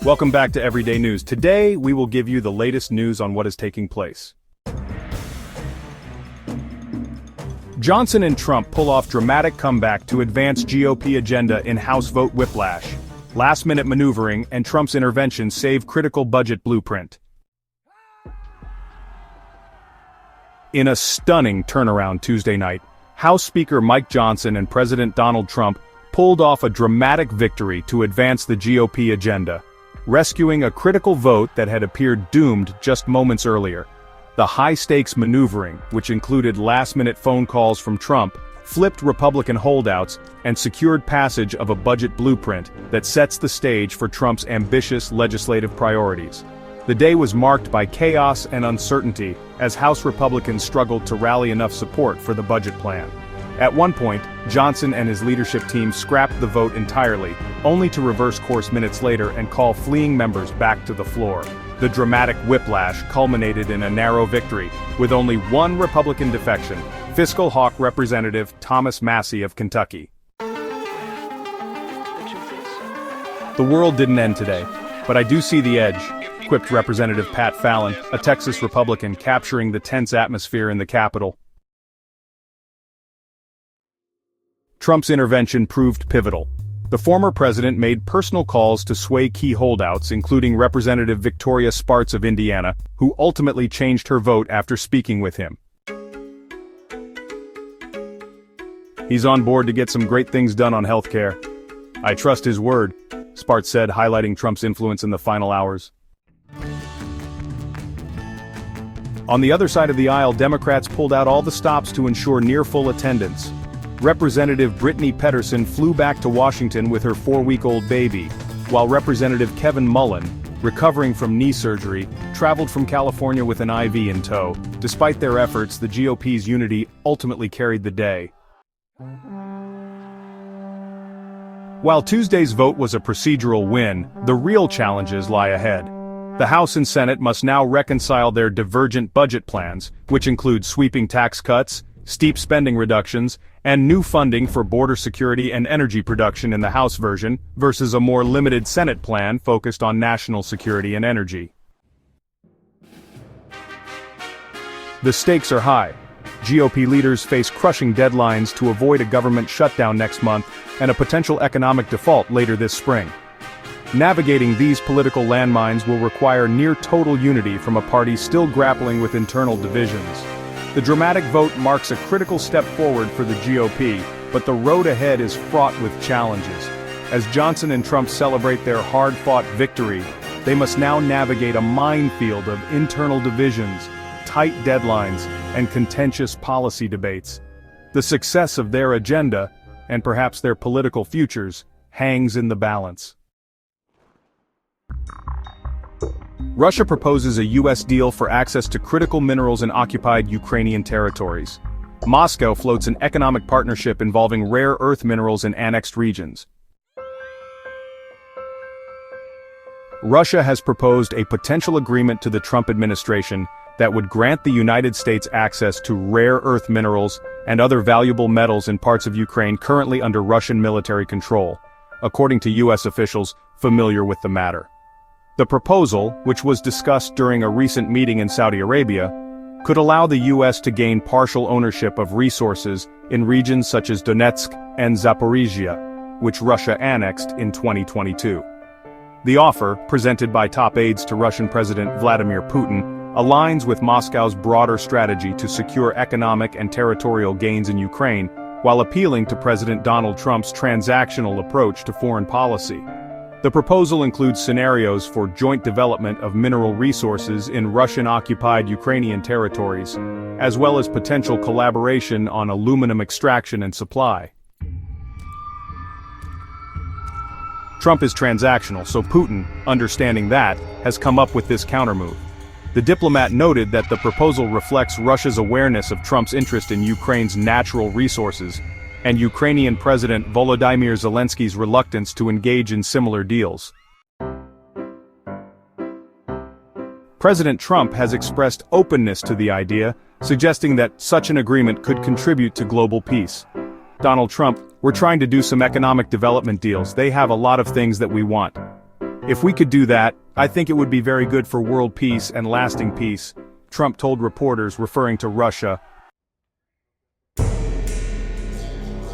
Welcome back to Everyday News. Today, we will give you the latest news on what is taking place. Johnson and Trump pull off dramatic comeback to advance GOP agenda in House vote whiplash. Last-minute maneuvering and Trump's intervention save critical budget blueprint. In a stunning turnaround Tuesday night, House Speaker Mike Johnson and President Donald Trump pulled off a dramatic victory to advance the GOP agenda, rescuing a critical vote that had appeared doomed just moments earlier. The high-stakes maneuvering, which included last-minute phone calls from Trump, flipped Republican holdouts and secured passage of a budget blueprint that sets the stage for Trump's ambitious legislative priorities. The day was marked by chaos and uncertainty as House Republicans struggled to rally enough support for the budget plan. At one point, Johnson and his leadership team scrapped the vote entirely, only to reverse course minutes later and call fleeing members back to the floor. The dramatic whiplash culminated in a narrow victory, with only one Republican defection, fiscal hawk Representative Thomas Massie of Kentucky. The world didn't end today, but I do see the edge, quipped Representative Pat Fallon, a Texas Republican capturing the tense atmosphere in the Capitol. Trump's intervention proved pivotal. The former president made personal calls to sway key holdouts, including Representative Victoria Spartz of Indiana, who ultimately changed her vote after speaking with him. He's on board to get some great things done on healthcare. I trust his word, Spartz said, highlighting Trump's influence in the final hours. On the other side of the aisle, Democrats pulled out all the stops to ensure near-full attendance. Representative Brittany Pedersen flew back to Washington with her 4-week-old baby, while Representative Kevin Mullen, recovering from knee surgery, traveled from California with an IV in tow. Despite their efforts, the GOP's unity ultimately carried the day. While Tuesday's vote was a procedural win, the real challenges lie ahead. The House and Senate must now reconcile their divergent budget plans, which include sweeping tax cuts, steep spending reductions, and new funding for border security and energy production in the House version, versus a more limited Senate plan focused on national security and energy. The stakes are high. GOP leaders face crushing deadlines to avoid a government shutdown next month and a potential economic default later this spring. Navigating these political landmines will require near-total unity from a party still grappling with internal divisions. The dramatic vote marks a critical step forward for the GOP, but the road ahead is fraught with challenges. As Johnson and Trump celebrate their hard-fought victory, they must now navigate a minefield of internal divisions, tight deadlines, and contentious policy debates. The success of their agenda, and perhaps their political futures, hangs in the balance. Russia proposes a U.S. deal for access to critical minerals in occupied Ukrainian territories. Moscow floats an economic partnership involving rare earth minerals in annexed regions. Russia has proposed a potential agreement to the Trump administration that would grant the United States access to rare earth minerals and other valuable metals in parts of Ukraine currently under Russian military control, according to U.S. officials familiar with the matter. The proposal, which was discussed during a recent meeting in Saudi Arabia, could allow the U.S. to gain partial ownership of resources in regions such as Donetsk and Zaporizhia, which Russia annexed in 2022. The offer, presented by top aides to Russian President Vladimir Putin, aligns with Moscow's broader strategy to secure economic and territorial gains in Ukraine, while appealing to President Donald Trump's transactional approach to foreign policy. The proposal includes scenarios for joint development of mineral resources in Russian-occupied Ukrainian territories, as well as potential collaboration on aluminum extraction and supply. Trump is transactional, so Putin, understanding that, has come up with this countermove. The diplomat noted that the proposal reflects Russia's awareness of Trump's interest in Ukraine's natural resources, and Ukrainian President Volodymyr Zelensky's reluctance to engage in similar deals. President Trump has expressed openness to the idea, suggesting that such an agreement could contribute to global peace. Donald Trump, we're trying to do some economic development deals. They have a lot of things that we want. If we could do that, I think it would be very good for world peace and lasting peace, Trump told reporters referring to Russia.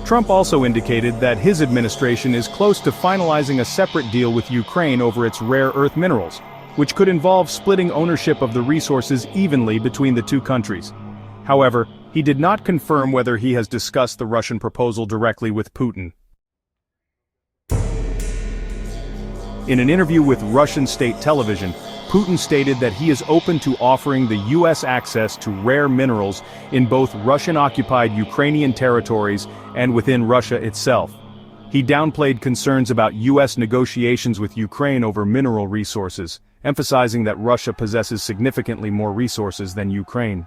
Trump also indicated that his administration is close to finalizing a separate deal with Ukraine over its rare earth minerals, which could involve splitting ownership of the resources evenly between the two countries. However, he did not confirm whether he has discussed the Russian proposal directly with Putin. In an interview with Russian state television, Putin stated that he is open to offering the U.S. access to rare minerals in both Russian-occupied Ukrainian territories and within Russia itself. He downplayed concerns about U.S. negotiations with Ukraine over mineral resources, emphasizing that Russia possesses significantly more resources than Ukraine.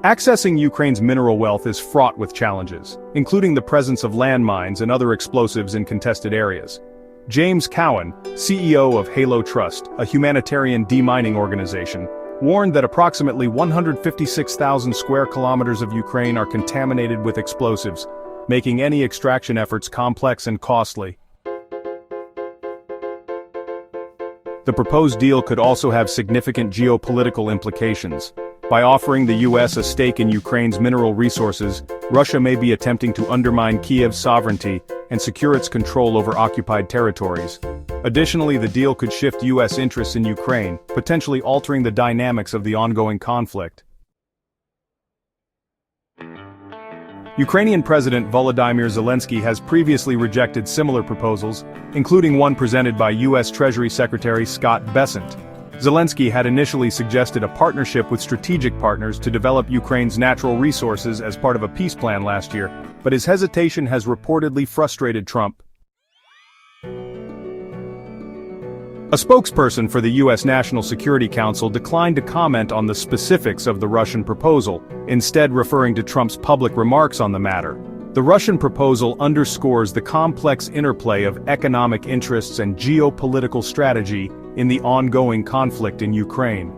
Accessing Ukraine's mineral wealth is fraught with challenges, including the presence of landmines and other explosives in contested areas. James Cowan, CEO of Halo Trust, a humanitarian demining organization, warned that approximately 156,000 square kilometers of Ukraine are contaminated with explosives, making any extraction efforts complex and costly. The proposed deal could also have significant geopolitical implications. By offering the U.S. a stake in Ukraine's mineral resources, Russia may be attempting to undermine Kiev's sovereignty and secure its control over occupied territories. Additionally, the deal could shift U.S. interests in Ukraine, potentially altering the dynamics of the ongoing conflict. Ukrainian President Volodymyr Zelensky has previously rejected similar proposals, including one presented by U.S. Treasury Secretary Scott Bessent. Zelensky had initially suggested a partnership with strategic partners to develop Ukraine's natural resources as part of a peace plan last year, but his hesitation has reportedly frustrated Trump. A spokesperson for the U.S. National Security Council declined to comment on the specifics of the Russian proposal, instead referring to Trump's public remarks on the matter. The Russian proposal underscores the complex interplay of economic interests and geopolitical strategy in the ongoing conflict in Ukraine.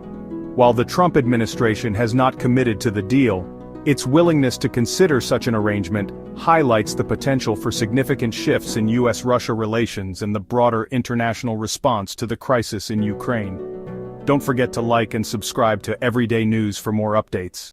While the Trump administration has not committed to the deal, its willingness to consider such an arrangement highlights the potential for significant shifts in U.S.-Russia relations and the broader international response to the crisis in Ukraine. Don't forget to like and subscribe to Everyday News for more updates.